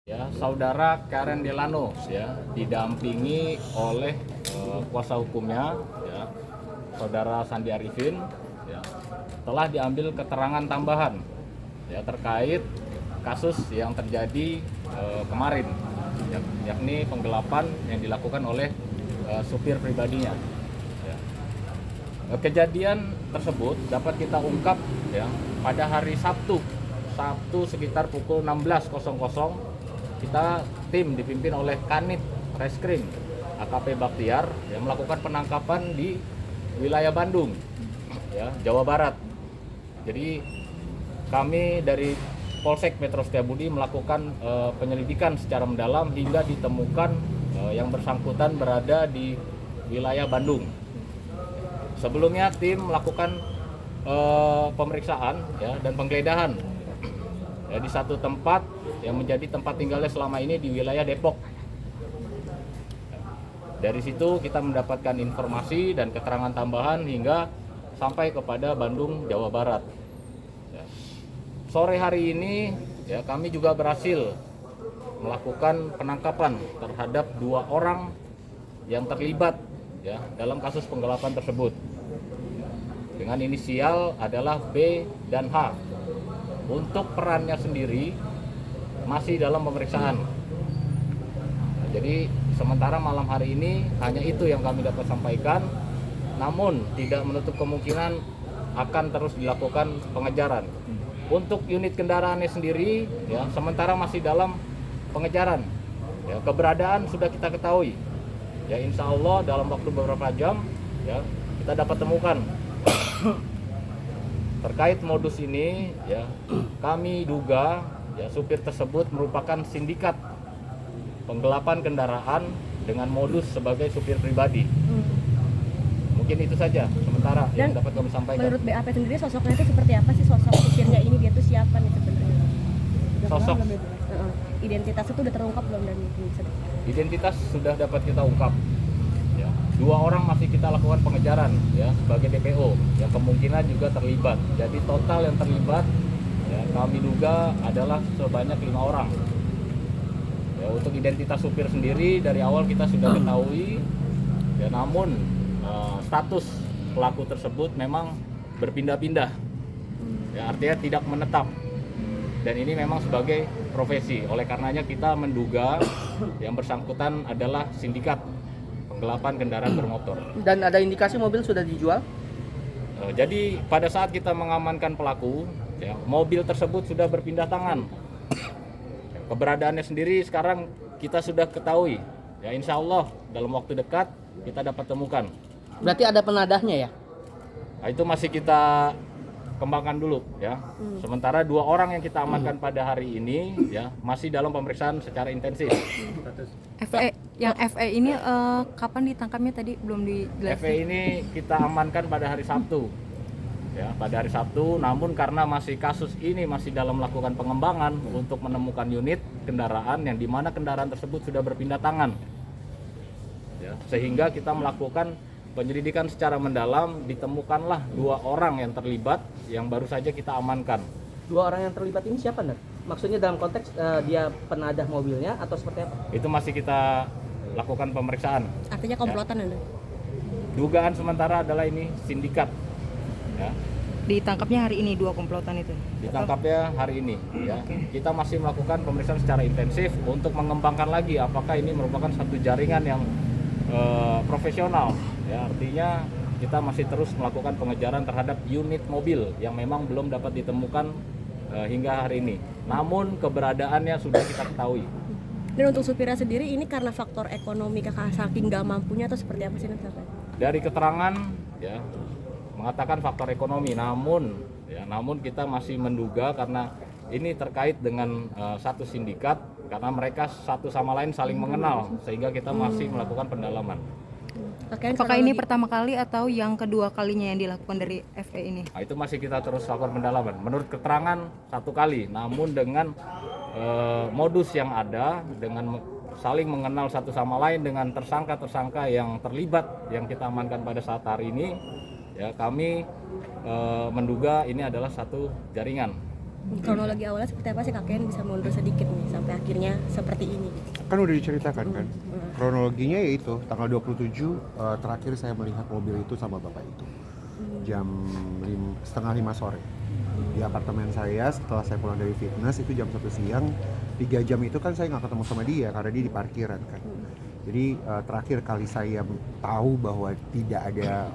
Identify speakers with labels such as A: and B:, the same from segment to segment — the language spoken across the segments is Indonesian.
A: Ya, saudara Karen Delano ya didampingi oleh kuasa hukumnya ya, saudara Sandi Arifin ya, telah diambil keterangan tambahan ya terkait kasus yang terjadi kemarin ya, yakni penggelapan yang dilakukan oleh supir pribadinya ya. Kejadian tersebut dapat kita ungkap ya pada hari Sabtu sekitar pukul 16.00. Kita tim dipimpin oleh Kanit Reskrim AKP Baktiar yang melakukan penangkapan di wilayah Bandung, ya, Jawa Barat. Jadi kami dari Polsek Metro Setiabudi melakukan penyelidikan secara mendalam hingga ditemukan yang bersangkutan berada di wilayah Bandung. Sebelumnya tim melakukan pemeriksaan ya, dan penggeledahan ya, di satu tempat yang menjadi tempat tinggalnya selama ini di wilayah Depok. Dari situ kita mendapatkan informasi dan keterangan tambahan hingga sampai kepada Bandung, Jawa Barat. Ya. Sore hari ini ya, kami juga berhasil melakukan penangkapan terhadap 2 orang yang terlibat ya, dalam kasus penggelapan tersebut. Dengan inisial adalah B dan H. Untuk perannya sendiri masih dalam pemeriksaan. Jadi sementara malam hari ini hanya itu yang kami dapat sampaikan, namun tidak menutup kemungkinan akan terus dilakukan pengejaran. Untuk unit kendaraannya sendiri ya sementara masih dalam pengejaran. Ya, keberadaan sudah kita ketahui. Ya, insya Allah dalam waktu beberapa jam ya kita dapat temukan. Terkait modus ini ya kami duga ya supir tersebut merupakan sindikat penggelapan kendaraan dengan modus sebagai supir pribadi. Mungkin itu saja sementara yang dapat kami sampaikan.
B: Menurut BAP sendiri sosoknya itu seperti apa sih, sosok supirnya ini, dia tuh siapa nih sebenarnya?
A: Sosok
B: Identitas itu udah terungkap belum dari
A: identitas sudah dapat kita ungkap. Ya, 2 orang masih kita lakukan pengejaran ya sebagai DPO yang kemungkinan juga terlibat. Jadi total yang terlibat ya, kami duga adalah sebanyak 5 orang. Ya, untuk identitas supir sendiri dari awal kita sudah ketahui, ya, namun status pelaku tersebut memang berpindah-pindah. Ya, artinya tidak menetap. Dan ini memang sebagai profesi. Oleh karenanya kita menduga yang bersangkutan adalah sindikat penggelapan kendaraan bermotor.
C: Dan ada indikasi mobil sudah dijual?
A: Jadi pada saat kita mengamankan pelaku, ya, mobil tersebut sudah berpindah tangan. Keberadaannya sendiri sekarang kita sudah ketahui. Ya, insya Allah dalam waktu dekat kita dapat temukan.
C: Berarti ada penadahnya ya?
A: Nah, itu masih kita kembangkan dulu ya. Sementara 2 orang yang kita amankan pada hari ini ya masih dalam pemeriksaan secara intensif.
D: FE ini kapan ditangkapnya tadi belum dijelasin?
A: FE ini kita amankan pada hari Sabtu. Ya, pada hari Sabtu, namun karena masih kasus ini masih dalam melakukan pengembangan untuk menemukan unit kendaraan yang dimana kendaraan tersebut sudah berpindah tangan. Ya, sehingga kita melakukan penyelidikan secara mendalam, ditemukanlah 2 orang yang terlibat yang baru saja kita amankan.
C: 2 orang yang terlibat ini siapa, Nar? Maksudnya dalam konteks dia penadah mobilnya atau seperti apa?
A: Itu masih kita lakukan pemeriksaan.
B: Artinya komplotan ya.
A: Dugaan sementara adalah ini sindikat. Ya.
D: Ditangkapnya hari ini 2 komplotan itu?
A: Ditangkapnya hari ini. Ya. Kita masih melakukan pemeriksaan secara intensif untuk mengembangkan lagi apakah ini merupakan satu jaringan yang profesional. Ya, artinya kita masih terus melakukan pengejaran terhadap unit mobil yang memang belum dapat ditemukan hingga hari ini. Namun keberadaannya sudah kita ketahui.
B: Dan untuk supirnya sendiri ini karena faktor ekonomi saking nggak mampunya atau seperti apa sih nanti?
A: Dari keterangan ya mengatakan faktor ekonomi, namun kita masih menduga karena ini terkait dengan satu sindikat karena mereka satu sama lain saling mengenal sehingga kita masih melakukan pendalaman.
D: Apakah ini pertama kali atau yang kedua kalinya yang dilakukan dari FE ini?
A: Nah, itu masih kita terus lakukan pendalaman. Menurut keterangan 1 kali, namun dengan modus yang ada, dengan saling mengenal satu sama lain dengan tersangka-tersangka yang terlibat yang kita amankan pada saat hari ini, ya kami menduga ini adalah satu jaringan.
B: Kronologi awalnya seperti apa sih kakek bisa mundur sedikit nih sampai akhirnya seperti ini?
E: Kan udah diceritakan kan. Kronologinya yaitu tanggal 27 terakhir saya melihat mobil itu sama bapak itu. Jam 4:30 sore. Di apartemen saya setelah saya pulang dari fitness itu jam 1 siang. 3 jam itu kan saya nggak ketemu sama dia karena dia di parkiran kan. Jadi terakhir kali saya tahu bahwa tidak ada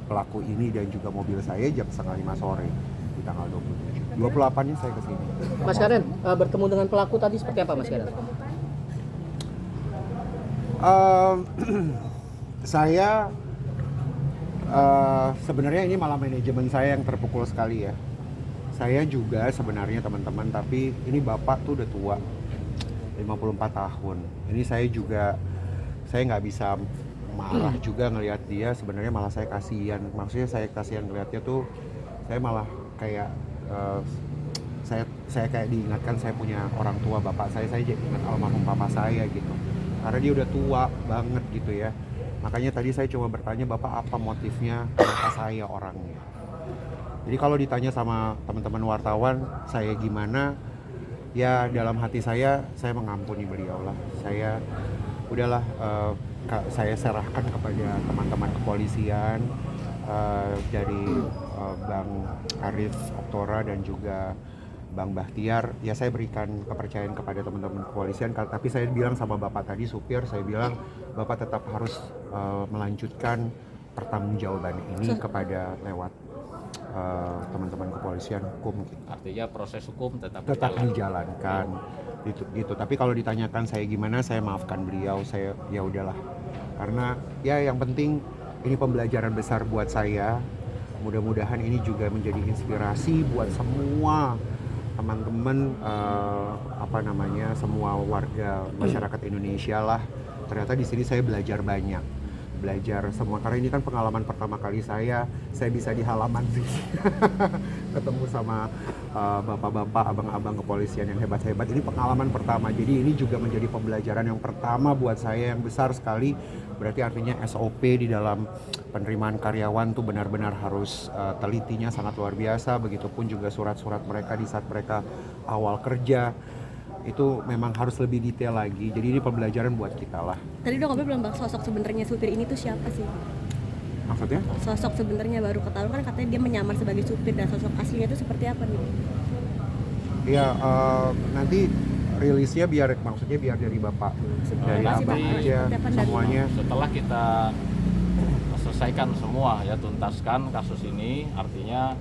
E: pelaku ini dan juga mobil saya jam 4:30 sore di tanggal 27. 28-nya saya kesini.
C: Mas Karen, bertemu dengan pelaku tadi seperti apa Mas Karen?
E: Saya sebenarnya ini malah manajemen saya yang terpukul sekali ya. Saya juga sebenarnya teman-teman, tapi ini bapak tuh udah tua, 54 tahun. Ini saya nggak bisa marah juga ngelihat dia. Sebenarnya malah saya kasihan. Maksudnya saya kasihan ngelihatnya tuh, saya malah kayak saya kayak diingatkan saya punya orang tua bapak saya jadi ingat almarhum papa saya gitu. Karena dia udah tua banget gitu ya. Makanya tadi saya coba bertanya, bapak apa motifnya, kenapa saya orangnya. Jadi kalau ditanya sama teman-teman wartawan, saya gimana, ya dalam hati saya mengampuni beliau lah. Saya udahlah, saya serahkan kepada teman-teman kepolisian dari Bang Arif Oktora dan juga Bang Bahtiar. Ya saya berikan kepercayaan kepada teman-teman kepolisian, tapi saya bilang sama bapak tadi, supir, saya bilang bapak tetap harus melanjutkan pertanggungjawaban ini kepada lewat teman-teman kepolisian hukum gitu.
A: Artinya proses hukum tetap
E: dijalankan gitu. Tapi kalau ditanyakan saya gimana, saya maafkan beliau. Saya ya udahlah, karena ya yang penting ini pembelajaran besar buat saya. Mudah-mudahan ini juga menjadi inspirasi buat semua teman-teman semua warga masyarakat Indonesia lah. Ternyata di sini saya belajar banyak. Belajar semua, karena ini kan pengalaman pertama kali saya bisa di halaman sih ketemu sama bapak-bapak, abang-abang kepolisian yang hebat-hebat. Ini pengalaman pertama, jadi ini juga menjadi pembelajaran yang pertama buat saya yang besar sekali. Berarti artinya SOP di dalam penerimaan karyawan tuh benar-benar harus telitinya sangat luar biasa. Begitupun juga surat-surat mereka di saat mereka awal kerja, itu memang harus lebih detail lagi. Jadi ini pembelajaran buat kita lah.
B: Tadi udah ngobrol belum Bang, sosok sebenarnya supir ini tuh siapa sih?
E: Maksudnya?
B: Sosok sebenarnya baru ketahuan kan katanya dia menyamar sebagai supir, dan sosok aslinya itu seperti apa nih?
E: Ya nanti rilisnya biar dari bapak, dari abang aja semuanya.
A: Setelah kita selesaikan semua ya, tuntaskan kasus ini, artinya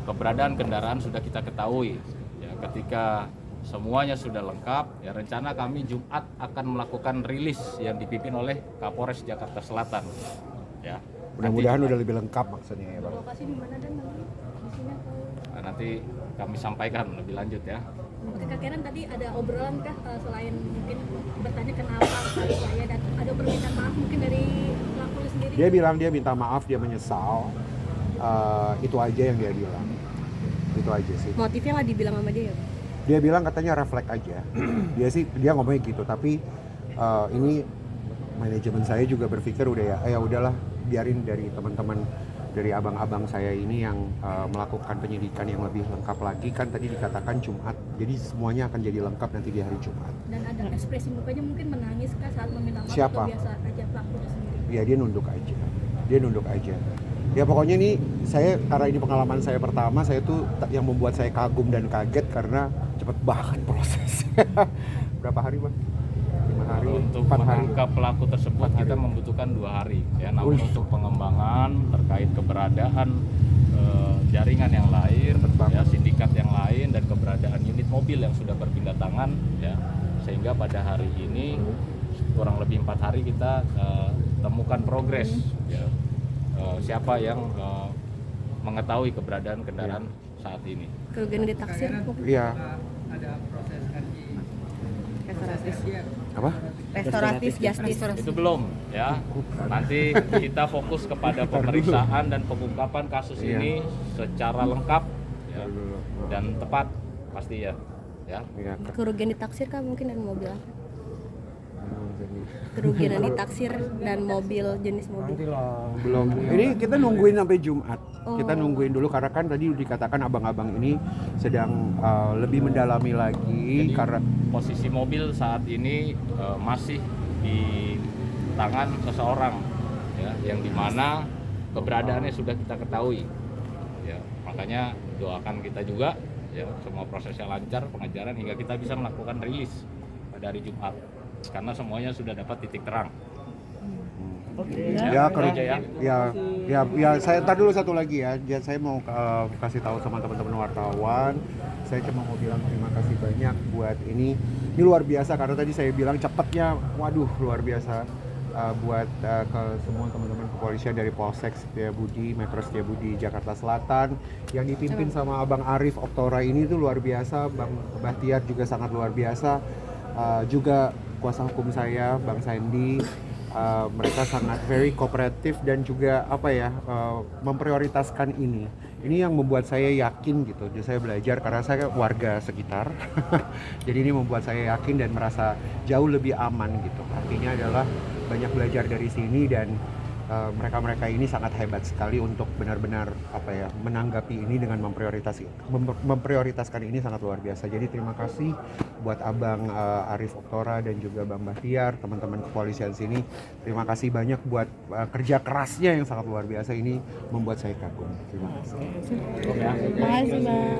A: keberadaan kendaraan sudah kita ketahui ya. Ketika semuanya sudah lengkap ya, rencana kami Jumat akan melakukan rilis yang dipimpin oleh Kapolres Jakarta Selatan ya.
E: Mudah-mudahan udah lebih lengkap maksudnya ya Bang.
B: Lokasi di mana dan di sini atau?
A: Nanti kami sampaikan lebih lanjut ya.
F: Oke, Kak Karen, tadi ada obrolan kah selain mungkin bertanya kenapa saya, dan ada permintaan maaf mungkin dari pelaku sendiri?
E: Dia bilang dia minta maaf, dia menyesal. Itu aja yang dia bilang. Itu aja sih.
B: Motifnya nggak dibilang sama dia ya?
E: Dia bilang katanya refleks aja. Dia ngomongnya gitu, tapi ini manajemen saya juga berpikir udah ya udahlah, biarin dari teman-teman, dari abang-abang saya ini yang melakukan penyidikan yang lebih lengkap lagi. Kan tadi dikatakan Jumat, jadi semuanya akan jadi lengkap nanti di hari Jumat.
F: Dan ada ekspresi mukanya mungkin menangis kah saat meminta maaf?
E: Siapa?
F: Atau biasa aja pelakunya sendiri?
E: Ya dia nunduk aja. Ya pokoknya nih, karena ini pengalaman saya pertama, saya tuh yang membuat saya kagum dan kaget karena cepet banget prosesnya. Berapa hari Bang? 5 hari?
A: Untuk
E: 4 hari?
A: menangkap pelaku tersebut kita membutuhkan 2 hari ya. Namun untuk pengembangan terkait keberadaan jaringan yang lain ya, sindikat yang lain, dan keberadaan unit mobil yang sudah berpindah tangan ya, sehingga pada hari ini kurang lebih 4 hari kita temukan progres ya. Siapa yang mengetahui keberadaan kendaraan saat ini.
B: Kerugian ditaksir mungkin?
E: Iya.
B: Restoratif.
E: Apa?
B: Restoratif justice.
A: Itu belum ya. Nanti kita fokus kepada pemeriksaan dan pengungkapan kasus ini secara lengkap ya, dan tepat pasti ya. Ya.
E: Iya.
B: Kerugian ditaksir kah mungkin dari mobil apa? kerugian yang ditaksir dan jenis mobil.
E: Belum. Ini kita nungguin sampai Jumat. Kita nungguin dulu karena kan tadi dikatakan abang-abang ini sedang lebih mendalami lagi.
A: Jadi,
E: karena
A: posisi mobil saat ini masih di tangan seseorang, ya, yang dimana keberadaannya sudah kita ketahui. Ya, makanya doakan kita juga, ya, semua prosesnya lancar, pengejaran hingga kita bisa melakukan rilis pada hari Jumat. Karena semuanya sudah dapat titik terang.
E: ya kalau
A: aja ya.
E: ya saya ntar dulu satu lagi ya. Saya mau kasih tahu sama teman-teman wartawan. Saya cuma mau bilang terima kasih banyak buat ini luar biasa karena tadi saya bilang cepatnya, waduh luar biasa. Buat ke semua teman-teman kepolisian dari Polsek Setiabudi, Metro Setiabudi Jakarta Selatan yang dipimpin sama Abang Arif Oktora ini tuh luar biasa. Bang Bahtiar juga sangat luar biasa. Juga kuasa hukum saya, Bang Sandy, mereka sangat very kooperatif dan juga memprioritaskan ini. Ini yang membuat saya yakin gitu. Jadi saya belajar karena saya warga sekitar. Jadi ini membuat saya yakin dan merasa jauh lebih aman gitu. Artinya adalah banyak belajar dari sini dan mereka-mereka ini sangat hebat sekali untuk benar-benar menanggapi ini dengan memprioritaskan ini sangat luar biasa. Jadi terima kasih buat Abang Arif Oktora dan juga Bang Bahtiar, teman-teman kepolisian sini. Terima kasih banyak buat kerja kerasnya yang sangat luar biasa ini membuat saya kagum. Terima kasih.
B: Makasih, Bang.